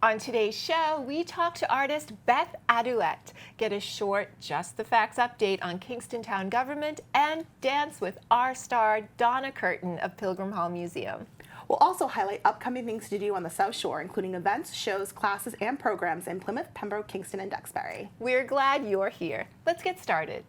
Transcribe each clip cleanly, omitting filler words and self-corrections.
On today's show, we talk to artist Beth Adoette, get a short Just the Facts update on Kingston town government, and dance with our star Donna Curtin of Pilgrim Hall Museum. We'll also highlight upcoming things to do on the South Shore, including events, shows, classes, and programs in Plymouth, Pembroke, Kingston, and Duxbury. We're glad you're here. Let's get started.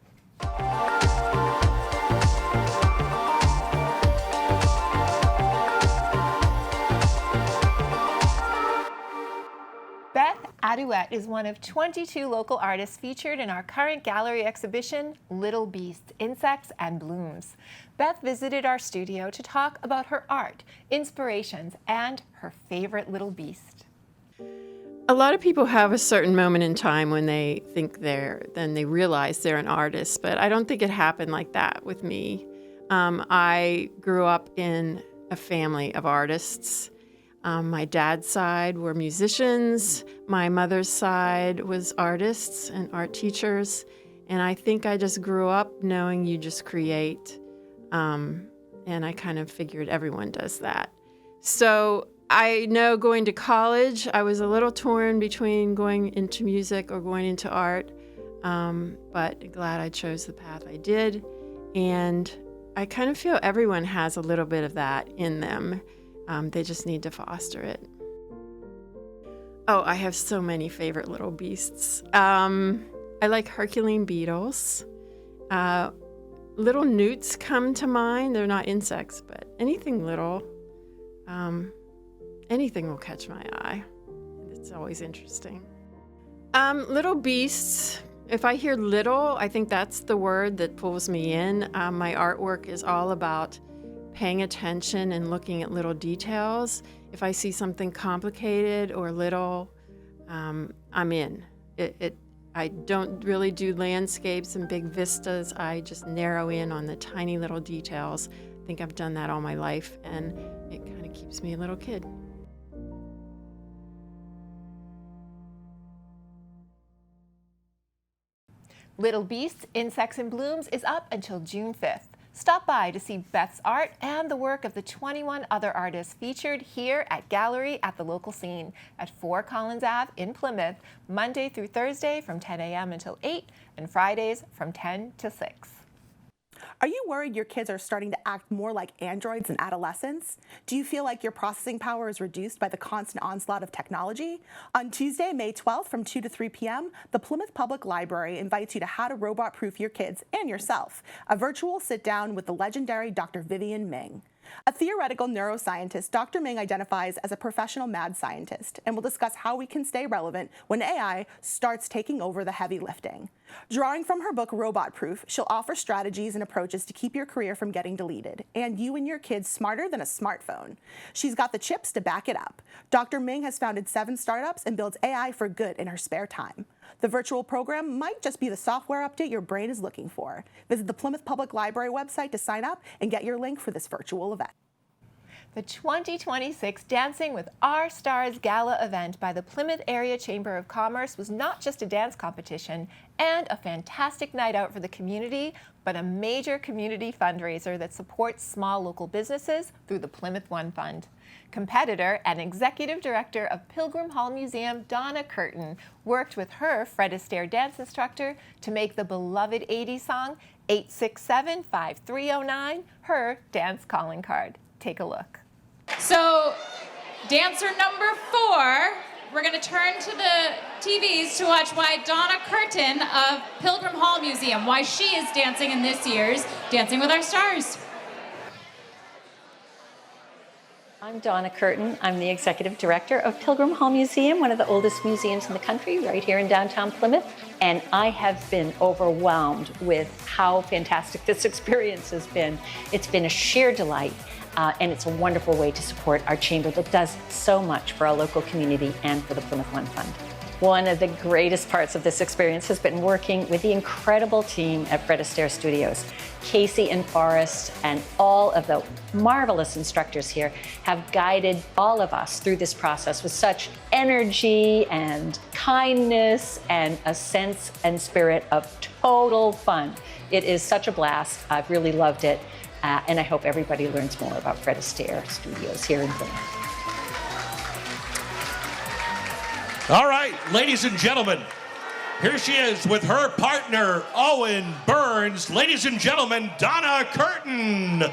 Beth Adoette is one of 22 local artists featured in our current gallery exhibition, Little Beasts, Insects and Blooms. Beth visited our studio to talk about her art, inspirations, and her favorite little beast. A lot of people have a certain moment in time when they think then they realize they're an artist, but I don't think it happened like that with me. I grew up in a family of artists. My dad's side were musicians. My mother's side was artists and art teachers. And I think I just grew up knowing you just create. And I kind of figured everyone does that. So I know going to college, I was a little torn between going into music or going into art. But glad I chose the path I did. And I kind of feel everyone has a little bit of that in them. They just need to foster it. Oh, I have so many favorite little beasts. I like Herculean beetles. Little newts come to mind. They're not insects, but anything little. Anything will catch my eye. It's always interesting. Little beasts. If I hear little, I think that's the word that pulls me in. My artwork is all about paying attention and looking at little details. If I see something complicated or little, I'm in. I don't really do landscapes and big vistas. I just narrow in on the tiny little details. I think I've done that all my life, and it kind of keeps me a little kid. Little Beasts, Insects and Blooms is up until June 5th. Stop by to see Beth's art and the work of the 21 other artists featured here at Gallery at the local scene at 4 Collins Ave in Plymouth, Monday through Thursday from 10 a.m. until 8 and Fridays from 10 to 6. Are you worried your kids are starting to act more like androids in adolescence? Do you feel like your processing power is reduced by the constant onslaught of technology? On Tuesday, May 12th from 2 to 3 p.m., the Plymouth Public Library invites you to How to Robot-Proof Your Kids and Yourself, a virtual sit-down with the legendary Dr. Vivian Ming. A theoretical neuroscientist, Dr. Ming identifies as a professional mad scientist and will discuss how we can stay relevant when AI starts taking over the heavy lifting. Drawing from her book, Robot Proof, she'll offer strategies and approaches to keep your career from getting deleted and you and your kids smarter than a smartphone. She's got the chips to back it up. Dr. Ming has founded 7 startups and builds AI for good in her spare time. The virtual program might just be the software update your brain is looking for. Visit the Plymouth Public Library website to sign up and get your link for this virtual event. The 2026 Dancing with Our Stars Gala event by the Plymouth Area Chamber of Commerce was not just a dance competition and a fantastic night out for the community, but a major community fundraiser that supports small local businesses through the Plymouth One Fund. Competitor and executive director of Pilgrim Hall Museum, Donna Curtin, worked with her Fred Astaire dance instructor to make the beloved 80s song 867-5309 her dance calling card. Take a look. So, dancer number 4, we're going to turn to the TVs to watch why Donna Curtin of Pilgrim Hall Museum, why she is dancing in this year's Dancing with Our Stars. I'm Donna Curtin. I'm the executive director of Pilgrim Hall Museum, one of the oldest museums in the country, right here in downtown Plymouth. And I have been overwhelmed with how fantastic this experience has been. It's been a sheer delight. And it's a wonderful way to support our chamber that does so much for our local community and for the Plymouth One Fund. One of the greatest parts of this experience has been working with the incredible team at Fred Astaire Studios. Casey and Forrest and all of the marvelous instructors here have guided all of us through this process with such energy and kindness and a sense and spirit of total fun. It is such a blast. I've really loved it. And I hope everybody learns more about Fred Astaire Studios here in Plymouth. All right, ladies and gentlemen, here she is with her partner, Owen Burns. Ladies and gentlemen, Donna Curtin.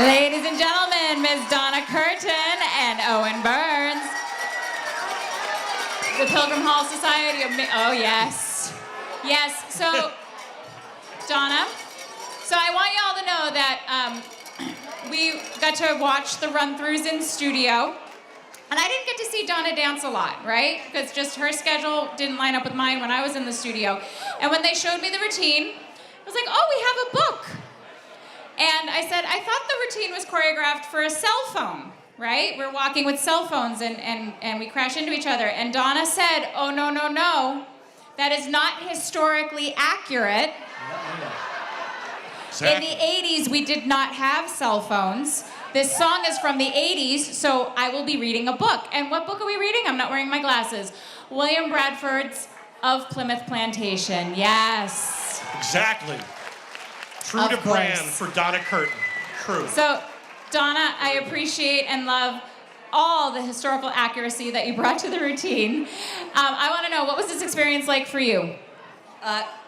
Ladies and gentlemen, Ms. Donna Curtin and Owen Burns. The Pilgrim Hall Society of... Oh, yes. Yes, so, Donna, so I want y'all to know that we got to watch the run-throughs in studio. And I didn't get to see Donna dance a lot, right? Because just her schedule didn't line up with mine when I was in the studio. And when they showed me the routine, I was like, oh, we have a book. And I said, I thought the routine was choreographed for a cell phone, right? We're walking with cell phones and we crash into each other. And Donna said, oh, no, no, no. That is not historically accurate. Exactly. In the 80s, we did not have cell phones. This song is from the 80s, so I will be reading a book. And what book are we reading? I'm not wearing my glasses. William Bradford's Of Plymouth Plantation. Yes. Exactly. True Of to brand course. for Donna Curtin. True. So, Donna, I appreciate and love all the historical accuracy that you brought to the routine. I want to know, what was this experience like for you?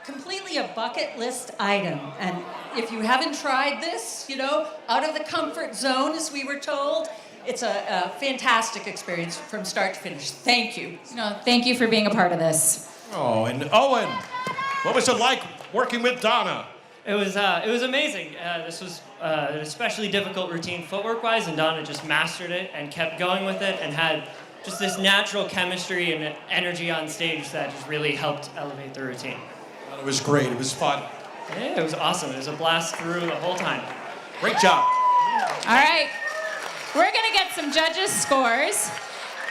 Completely a bucket list item. And if you haven't tried this, you know, out of the comfort zone, as we were told, it's a fantastic experience from start to finish. Thank you. No, thank you for being a part of this. Oh, and Owen, what was it like working with Donna? It was amazing. This was an especially difficult routine footwork-wise, and Donna just mastered it and kept going with it and had just this natural chemistry and energy on stage that just really helped elevate the routine. Well, it was great. It was fun. Yeah, it was awesome. It was a blast through the whole time. Great job. All right, we're gonna get some judges' scores.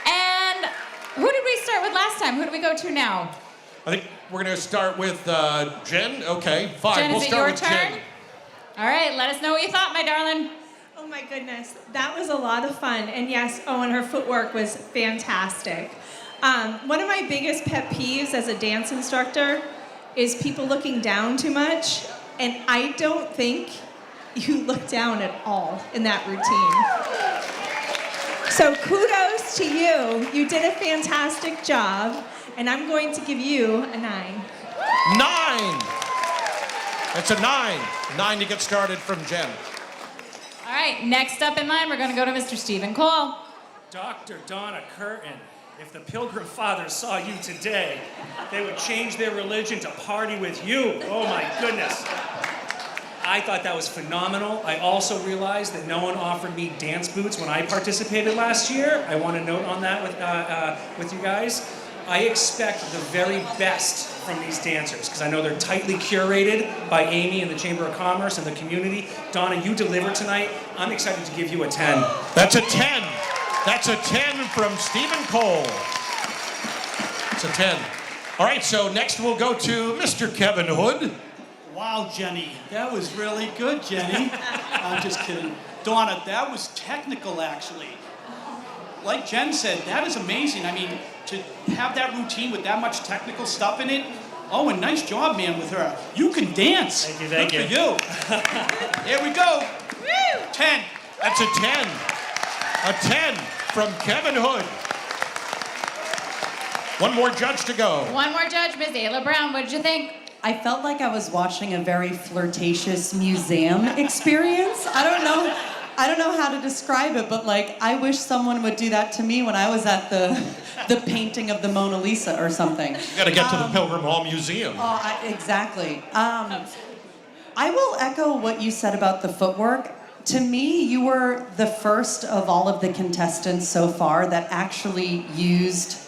And who did we start with last time? Who do we go to now? I think we're going to start with Jen. Okay, fine. Jen, we'll is it start your with turn? Jen. All right, let us know what you thought, my darling. Oh my goodness, that was a lot of fun. And yes, Owen, her footwork was fantastic. One of my biggest pet peeves as a dance instructor is people looking down too much. And I don't think you look down at all in that routine. So kudos to you. You did a fantastic job. And I'm going to give you a 9. 9. That's a 9. 9 to get started from Jen. All right, next up in line, we're going to go to Mr. Stephen Cole. Dr. Donna Curtin, if the Pilgrim Fathers saw you today, they would change their religion to party with you. Oh my goodness. I thought that was phenomenal. I also realized that no one offered me dance boots when I participated last year. I want to note on that with you guys. I expect the very best from these dancers because I know they're tightly curated by Amy and the Chamber of Commerce and the community. Donna, you delivered tonight. I'm excited to give you a 10. That's a 10. That's a 10 from Stephen Cole. It's a 10. All right, so next we'll go to Mr. Kevin Hood. Wow, Jenny, that was really good, Jenny. I'm just kidding. Donna, that was technical, actually. Like Jen said, that is amazing. I mean, to have that routine with that much technical stuff in it. Oh, and nice job, man, with her. You can dance. Thank you, thank Good you. for you. Here we go. Woo! 10. That's a 10. A 10 from Kevin Hood. One more judge to go. One more judge, Ms. Ayla Brown. What did you think? I felt like I was watching a very flirtatious museum experience. I don't know how to describe it, but like I wish someone would do that to me when I was at the painting of the Mona Lisa or something. You got to get to the Pilgrim Hall Museum. Exactly. I will echo what you said about the footwork. To me, you were the first of all of the contestants so far that actually used,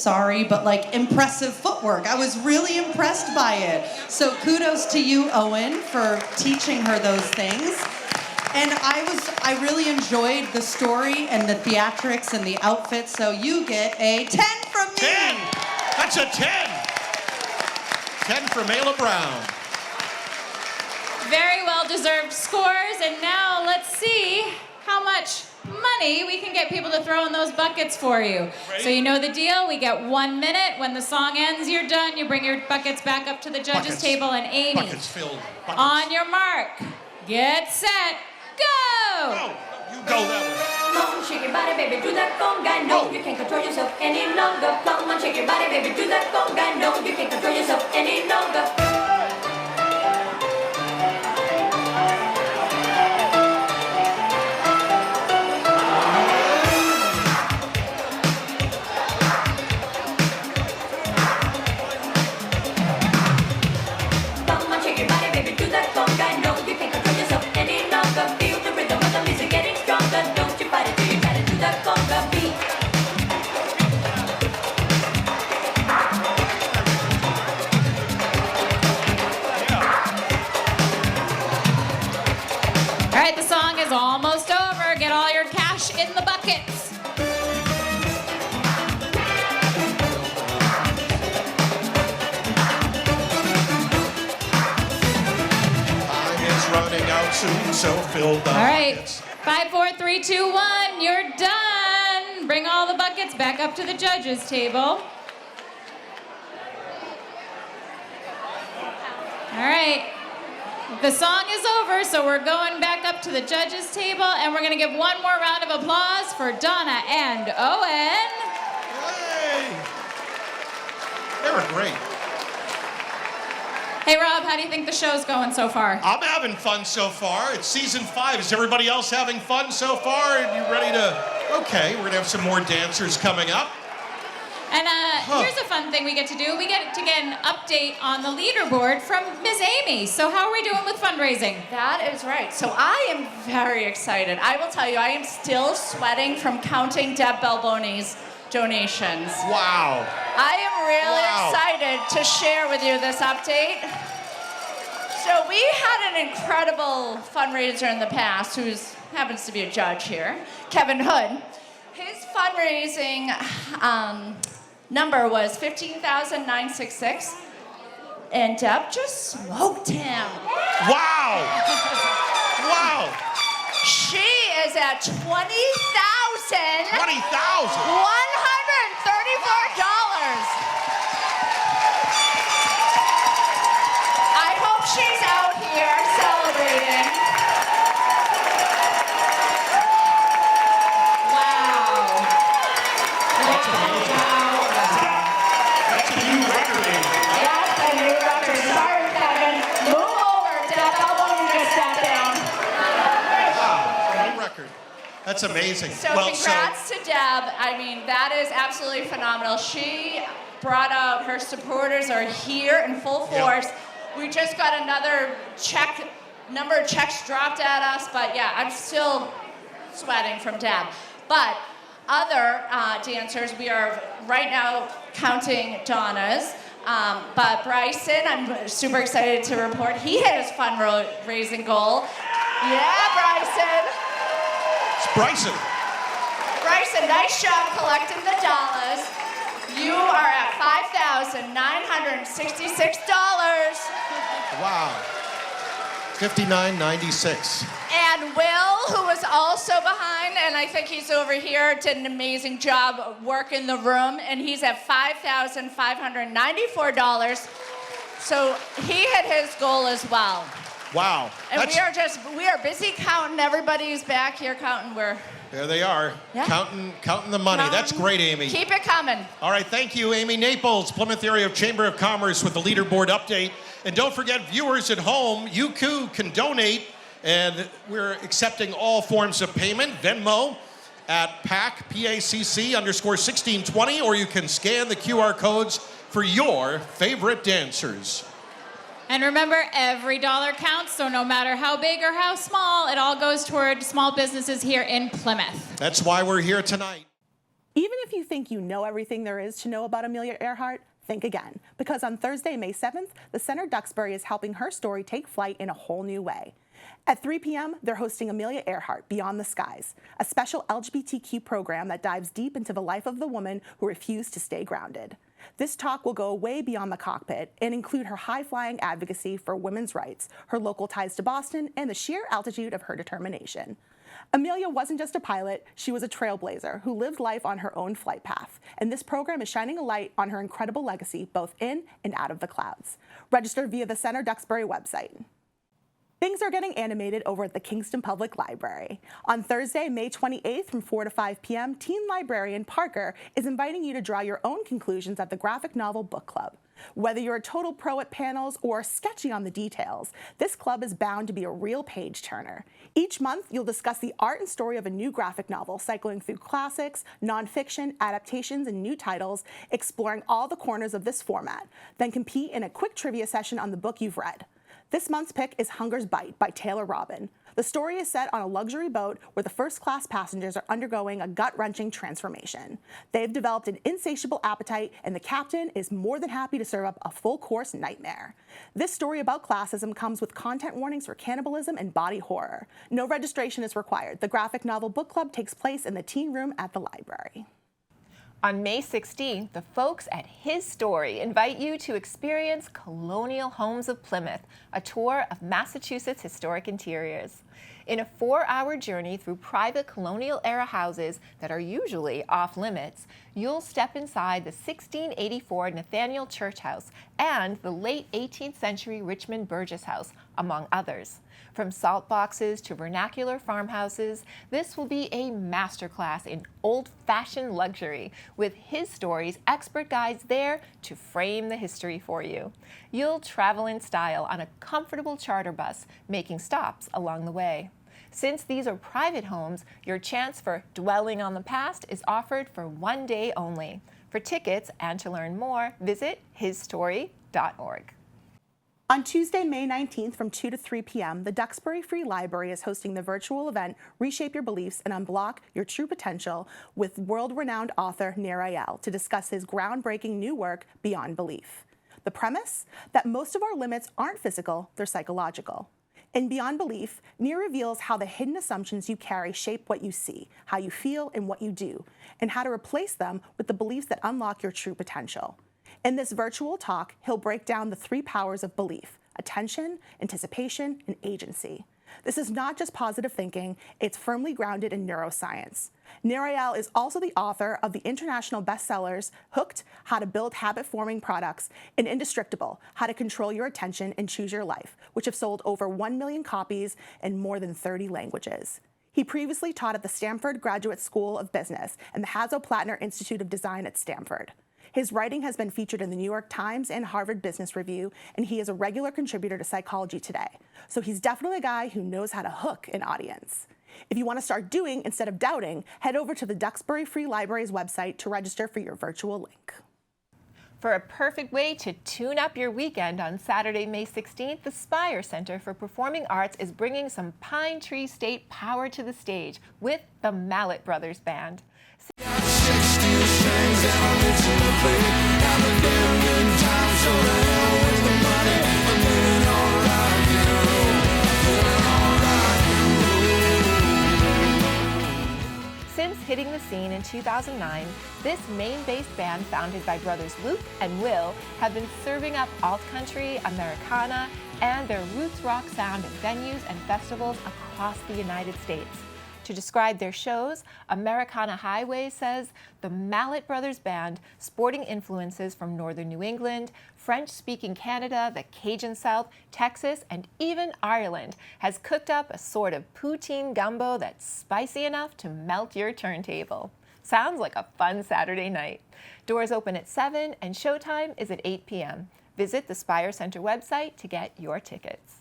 like impressive footwork. I was really impressed by it. So kudos to you, Owen, for teaching her those things. And I really enjoyed the story and the theatrics and the outfits, so you get a 10 from me. 10! That's a 10! 10 from Ayla Brown. Very well-deserved scores, and now let's see how much money we can get people to throw in those buckets for you. Ready? So you know the deal. We get 1 minute. When the song ends, you're done. You bring your buckets back up to the judges' table, and Amy, Buckets filled. Buckets. on your mark, get set, go! Go! You go that way. Come on, shake your body, baby, do that conga. No, you can't control yourself any longer. Come on, shake your body, baby, do that conga. No, you can't control yourself any longer. Come on, shake your body, baby, do that conga. No, you can't control yourself any longer. Feel the rhythm of the music getting stronger. Don't you fight it till you try to do that conga beat. All right, the song is almost over. Get all your cash in the buckets. Time is running out soon, so fill the All right, buckets. 5, 4, 3, 2, 1. You're done. Bring all the buckets back up to the judges' table. All right. The song is over, so we're going back up to the judges' table, and we're going to give one more round of applause for Donna and Owen. Hey! They were great. Hey, Rob, how do you think the show's going so far? I'm having fun so far. It's season 5. Is everybody else having fun so far? And you ready to... Okay, we're going to have some more dancers coming up. And here's a fun thing we get to do. We get to get an update on the leaderboard from Miss Amy. So how are we doing with fundraising? That is right. So I am very excited. I will tell you, I am still sweating from counting Deb Balboni's donations. Wow. I am really excited to share with you this update. So we had an incredible fundraiser in the past who happens to be a judge here, Kevin Hood. His fundraising number was $15,966, and Deb just smoked him. Wow! Wow! She is at $20,000. $20,000? I hope she's out here celebrating. Wow. That's a new record. That's a new record. Sorry, Kevin. Move over. Deb, I want you to step down. Wow, new record. That's amazing. So congrats to Deb. I mean, that is absolutely phenomenal. She brought out, her supporters are here in full force. We just got another check number of checks dropped at us, but yeah, I'm still sweating from dab. But other dancers, we are right now counting Donna's. But Bryson, I'm super excited to report, he hit his fundraising goal. Yeah, Bryson. It's Bryson. Bryson, nice job collecting the dollars. You are at $5,966. Wow. $59.96. And Will, who was also behind, and I think he's over here, did an amazing job working the room, and he's at $5,594. So he hit his goal as well. Wow. And we are busy counting. Everybody's back here counting. There they are, Yeah. counting the money. That's great, Amy. Keep it coming. All right, thank you, Amy Naples, Plymouth Area Chamber of Commerce with the leaderboard update. And don't forget, viewers at home, you too can donate, and we're accepting all forms of payment. Venmo at PACC_1620, or you can scan the QR codes for your favorite dancers. And remember, every dollar counts, so no matter how big or how small, it all goes toward small businesses here in Plymouth. That's why we're here tonight. Even if you think you know everything there is to know about Amelia Earhart, think again. Because on Thursday, May 7th, the Center Duxbury is helping her story take flight in a whole new way. At 3 p.m., they're hosting Amelia Earhart, Beyond the Skies, a special LGBTQ program that dives deep into the life of the woman who refused to stay grounded. This talk will go way beyond the cockpit and include her high-flying advocacy for women's rights, her local ties to Boston, and the sheer altitude of her determination. Amelia wasn't just a pilot, she was a trailblazer who lived life on her own flight path, and this program is shining a light on her incredible legacy both in and out of the clouds. Register via the Center Duxbury website. Things are getting animated over at the Kingston Public Library. On Thursday, May 28th from 4 to 5 p.m., teen librarian Parker is inviting you to draw your own conclusions at the Graphic Novel Book Club. Whether you're a total pro at panels or sketchy on the details, this club is bound to be a real page-turner. Each month, you'll discuss the art and story of a new graphic novel, cycling through classics, nonfiction, adaptations, and new titles, exploring all the corners of this format. Then compete in a quick trivia session on the book you've read. This month's pick is Hunger's Bite by Taylor Robin. The story is set on a luxury boat where the first-class passengers are undergoing a gut-wrenching transformation. They've developed an insatiable appetite, and the captain is more than happy to serve up a full-course nightmare. This story about classism comes with content warnings for cannibalism and body horror. No registration is required. The Graphic Novel Book Club takes place in the teen room at the library. On May 16th, the folks at His Story invite you to experience Colonial Homes of Plymouth, a tour of Massachusetts' historic interiors. In a 4-hour journey through private colonial-era houses that are usually off-limits, you'll step inside the 1684 Nathaniel Church House and the late 18th century Richmond Burgess House, among others. From salt boxes to vernacular farmhouses, this will be a masterclass in old-fashioned luxury, with His Story's expert guides there to frame the history for you. You'll travel in style on a comfortable charter bus, making stops along the way. Since these are private homes, your chance for dwelling on the past is offered for 1 day only. For tickets and to learn more, visit hisstory.org. On Tuesday, May 19th from 2 to 3 p.m., the Duxbury Free Library is hosting the virtual event Reshape Your Beliefs and Unblock Your True Potential with world-renowned author Eyal to discuss his groundbreaking new work, Beyond Belief. The premise? That most of our limits aren't physical, they're psychological. In Beyond Belief, Near reveals how the hidden assumptions you carry shape what you see, how you feel, and what you do, and how to replace them with the beliefs that unlock your true potential. In this virtual talk, he'll break down the 3 powers of belief: attention, anticipation, and agency. This is not just positive thinking, it's firmly grounded in neuroscience. Eyal is also the author of the international bestsellers Hooked, How to Build Habit-Forming Products, and Indestructible, How to Control Your Attention and Choose Your Life, which have sold over 1 million copies in more than 30 languages. He previously taught at the Stanford Graduate School of Business and the Hasso-Plattner Institute of Design at Stanford. His writing has been featured in the New York Times and Harvard Business Review, and he is a regular contributor to Psychology Today. So he's definitely a guy who knows how to hook an audience. If you want to start doing instead of doubting, head over to the Duxbury Free Library's website to register for your virtual link. For a perfect way to tune up your weekend on Saturday, May 16th, the Spire Center for Performing Arts is bringing some Pine Tree State power to the stage with the Mallett Brothers Band. Since hitting the scene in 2009, this Maine-based band founded by brothers Luke and Will have been serving up alt-country, Americana, and their roots rock sound at venues and festivals across the United States. To describe their shows, Americana Highway says the Mallett Brothers Band, sporting influences from northern New England, French-speaking Canada, the Cajun South, Texas, and even Ireland, has cooked up a sort of poutine gumbo that's spicy enough to melt your turntable. Sounds like a fun Saturday night. Doors open at 7 and showtime is at 8 p.m. Visit the Spire Center website to get your tickets.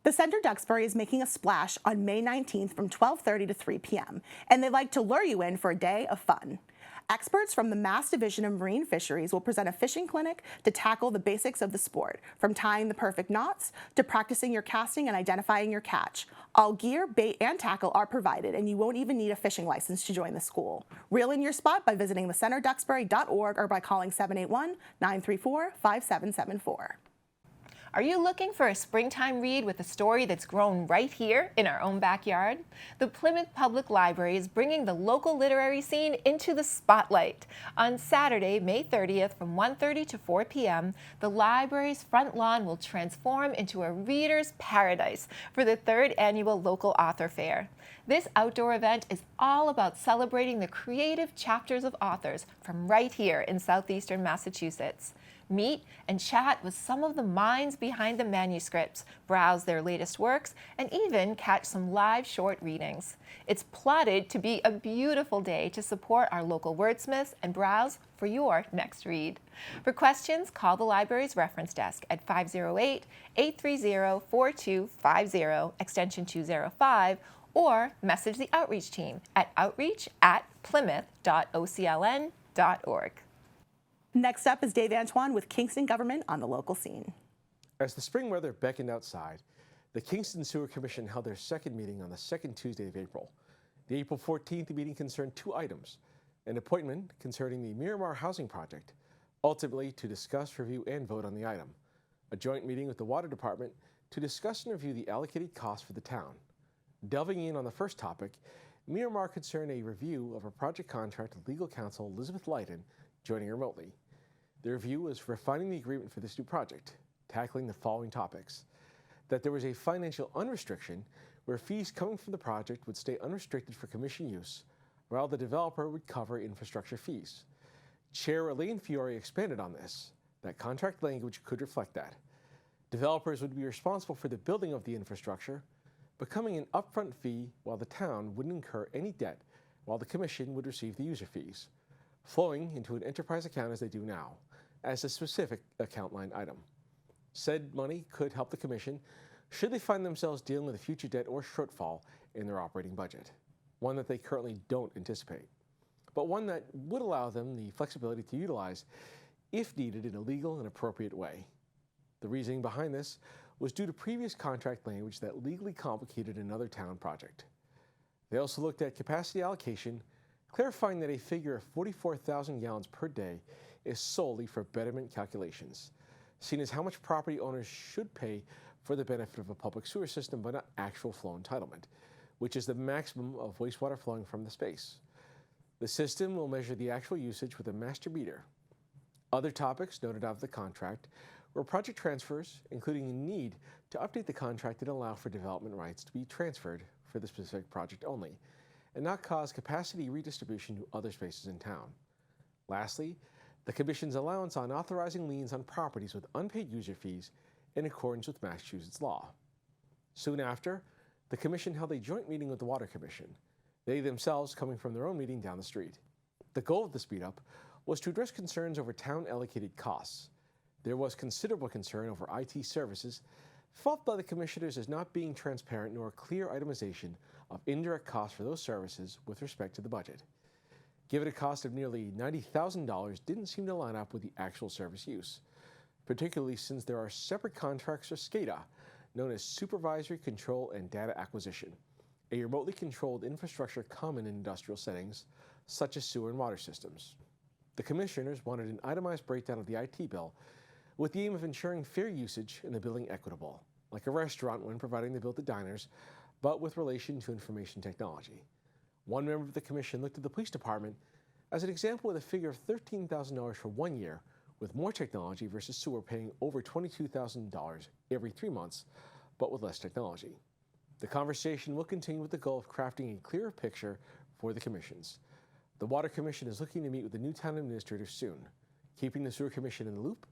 The Center Duxbury is making a splash on May 19th from 12:30 to 3 p.m., and they'd like to lure you in for a day of fun. Experts from the Mass Division of Marine Fisheries will present a fishing clinic to tackle the basics of the sport, from tying the perfect knots to practicing your casting and identifying your catch. All gear, bait, and tackle are provided, and you won't even need a fishing license to join the school. Reel in your spot by visiting thecenterduxbury.org or by calling 781-934-5774. Are you looking for a springtime read with a story that's grown right here in our own backyard? The Plymouth Public Library is bringing the local literary scene into the spotlight. On Saturday, May 30th from 1:30 to 4 p.m., the library's front lawn will transform into a reader's paradise for the 3rd annual local author fair. This outdoor event is all about celebrating the creative chapters of authors from right here in southeastern Massachusetts. Meet and chat with some of the minds behind the manuscripts, browse their latest works, and even catch some live short readings. It's plotted to be a beautiful day to support our local wordsmiths and browse for your next read. For questions, call the library's reference desk at 508-830-4250, extension 205, or message the outreach team at outreach@plymouth.ocln.org. Next up is Dave Antoine with Kingston Government on the local scene. As the spring weather beckoned outside, the Kingston Sewer Commission held their second meeting on the second Tuesday of April. The April 14th meeting concerned 2 items: an appointment concerning the Miramar Housing Project, ultimately to discuss, review, and vote on the item; a joint meeting with the Water Department to discuss and review the allocated costs for the town. Delving in on the first topic, Miramar concerned a review of a project contract with legal counsel Elizabeth Lighton, joining remotely. The review was refining the agreement for this new project, tackling the following topics: that there was a financial unrestriction where fees coming from the project would stay unrestricted for commission use, while the developer would cover infrastructure fees. Chair Elaine Fiore expanded on this, that contract language could reflect that. Developers would be responsible for the building of the infrastructure, becoming an upfront fee while the town wouldn't incur any debt, while the commission would receive the user fees, flowing into an enterprise account as they do now, as a specific account line item. Said money could help the commission should they find themselves dealing with a future debt or shortfall in their operating budget, one that they currently don't anticipate, but one that would allow them the flexibility to utilize if needed in a legal and appropriate way. The reasoning behind this was due to previous contract language that legally complicated another town project. They also looked at capacity allocation, clarifying that a figure of 44,000 gallons per day is solely for betterment calculations, seen as how much property owners should pay for the benefit of a public sewer system but not actual flow entitlement, which is the maximum of wastewater flowing from the space. The system will measure the actual usage with a master meter. Other topics noted out of the contract were project transfers, including a need to update the contract and allow for development rights to be transferred for the specific project only, and not cause capacity redistribution to other spaces in town. Lastly, the Commission's allowance on authorizing liens on properties with unpaid user fees in accordance with Massachusetts law. Soon after, the Commission held a joint meeting with the Water Commission, they themselves coming from their own meeting down the street. The goal of the speed-up was to address concerns over town-allocated costs. There was considerable concern over IT services, felt by the Commissioners as not being transparent nor clear itemization of indirect costs for those services with respect to the budget. given a cost of nearly $90,000 didn't seem to line up with the actual service use, particularly since there are separate contracts for SCADA, known as Supervisory Control and Data Acquisition, a remotely controlled infrastructure common in industrial settings, such as sewer and water systems. The commissioners wanted an itemized breakdown of the IT bill with the aim of ensuring fair usage and the billing equitable, like a restaurant when providing the bill to diners, but with relation to information technology. One member of the commission looked at the police department as an example with a figure of $13,000 for 1 year, with more technology versus sewer paying over $22,000 every 3 months, but with less technology. The conversation will continue with the goal of crafting a clearer picture for the commissions. The Water Commission is looking to meet with the new town administrator soon, keeping the Sewer Commission in the loop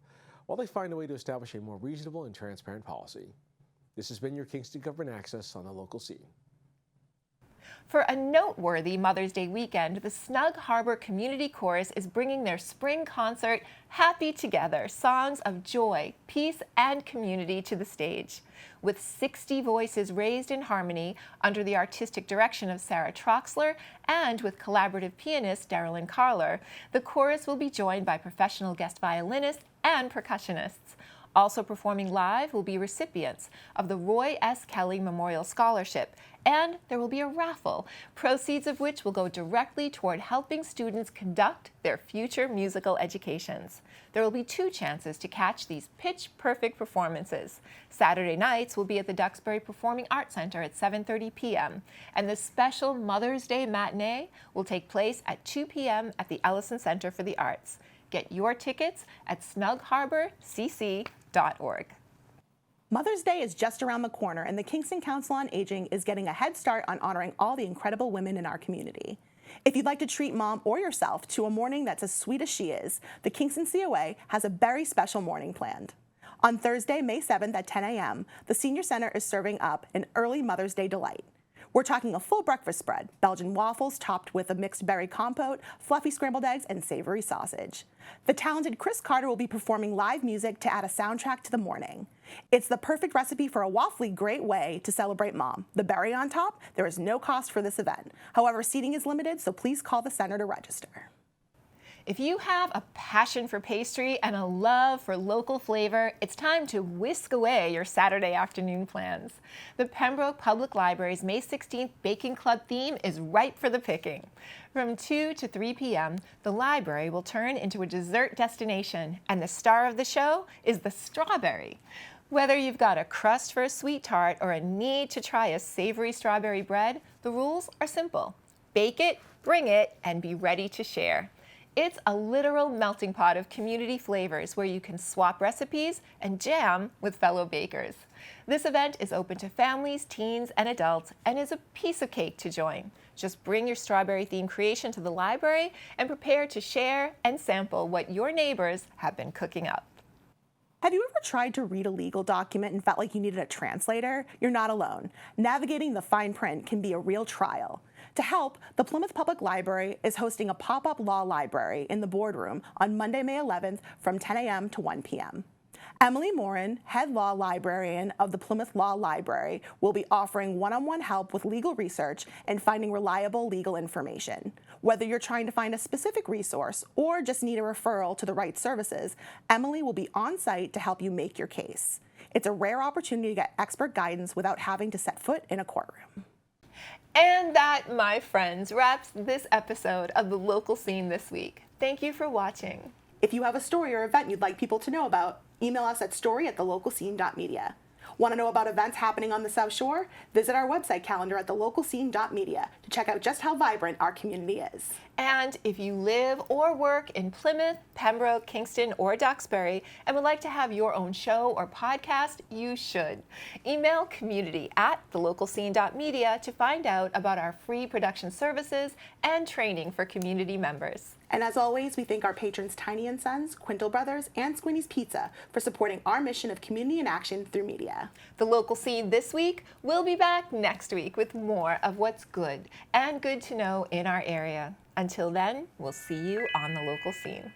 while they find a way to establish a more reasonable and transparent policy. This has been your Kingston Government Access on the local scene. For a noteworthy Mother's Day weekend, the Snug Harbor Community Chorus is bringing their spring concert, Happy Together, Songs of Joy, Peace, and Community to the stage. With 60 voices raised in harmony under the artistic direction of Sarah Troxler and with collaborative pianist Darylyn Carler, the chorus will be joined by professional guest violinists and percussionists. Also performing live will be recipients of the Roy S. Kelly Memorial Scholarship, and there will be a raffle, proceeds of which will go directly toward helping students conduct their future musical educations. There will be 2 chances to catch these pitch-perfect performances. Saturday nights will be at the Duxbury Performing Arts Center at 7:30 p.m., and the special Mother's Day matinee will take place at 2 p.m. at the Ellison Center for the Arts. Get your tickets at snugharborcc.org. Mother's Day is just around the corner, and the Kingston Council on Aging is getting a head start on honoring all the incredible women in our community. If you'd like to treat mom or yourself to a morning that's as sweet as she is, the Kingston COA has a very special morning planned. On Thursday, May 7th at 10 a.m., the Senior Center is serving up an early Mother's Day delight. We're talking a full breakfast spread, Belgian waffles topped with a mixed berry compote, fluffy scrambled eggs, and savory sausage. The talented Chris Carter will be performing live music to add a soundtrack to the morning. It's the perfect recipe for a waffly great way to celebrate mom. The berry on top, there is no cost for this event. However, seating is limited, so please call the center to register. If you have a passion for pastry and a love for local flavor, it's time to whisk away your Saturday afternoon plans. The Pembroke Public Library's May 16th Baking Club theme is ripe for the picking. From 2 to 3 p.m., the library will turn into a dessert destination, and the star of the show is the strawberry. Whether you've got a crust for a sweet tart or a need to try a savory strawberry bread, the rules are simple. Bake it, bring it, and be ready to share. It's a literal melting pot of community flavors where you can swap recipes and jam with fellow bakers. This event is open to families, teens, and adults and is a piece of cake to join. Just bring your strawberry-themed creation to the library and prepare to share and sample what your neighbors have been cooking up. Have you ever tried to read a legal document and felt like you needed a translator? You're not alone. Navigating the fine print can be a real trial. To help, the Plymouth Public Library is hosting a pop-up law library in the boardroom on Monday, May 11th from 10 a.m. to 1 p.m. Emily Morin, head law librarian of the Plymouth Law Library, will be offering one-on-one help with legal research and finding reliable legal information. Whether you're trying to find a specific resource or just need a referral to the right services, Emily will be on site to help you make your case. It's a rare opportunity to get expert guidance without having to set foot in a courtroom. And that, my friends, wraps this episode of The Local Scene this week. Thank you for watching. If you have a story or event you'd like people to know about, email us at story@thelocalscene.media. Want to know about events happening on the South Shore? Visit our website calendar at thelocalscene.media to check out just how vibrant our community is. And if you live or work in Plymouth, Pembroke, Kingston, or Duxbury and would like to have your own show or podcast, you should. Email community@thelocalscene.media to find out about our free production services and training for community members. And as always, we thank our patrons Tiny & Sons, Quintal Brothers, and Squinty's Pizza for supporting our mission of community in action through media. The Local Scene this week. We'll be back next week with more of what's good and good to know in our area. Until then, we'll see you on The Local Scene.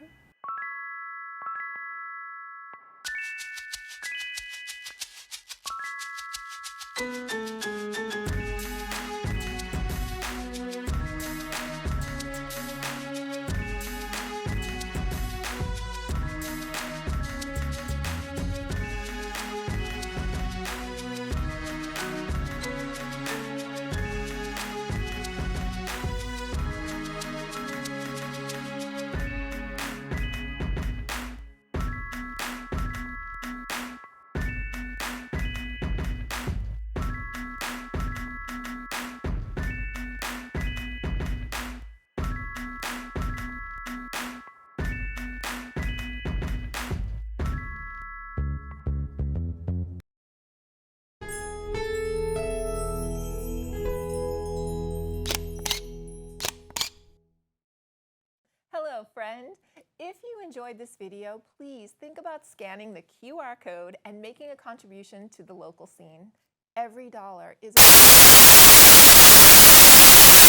enjoyed this video, please think about scanning the QR code and making a contribution to the local scene. Every dollar is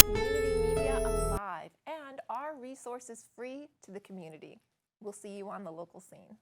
community media alive and our resources free to the community. We'll see you on the local scene.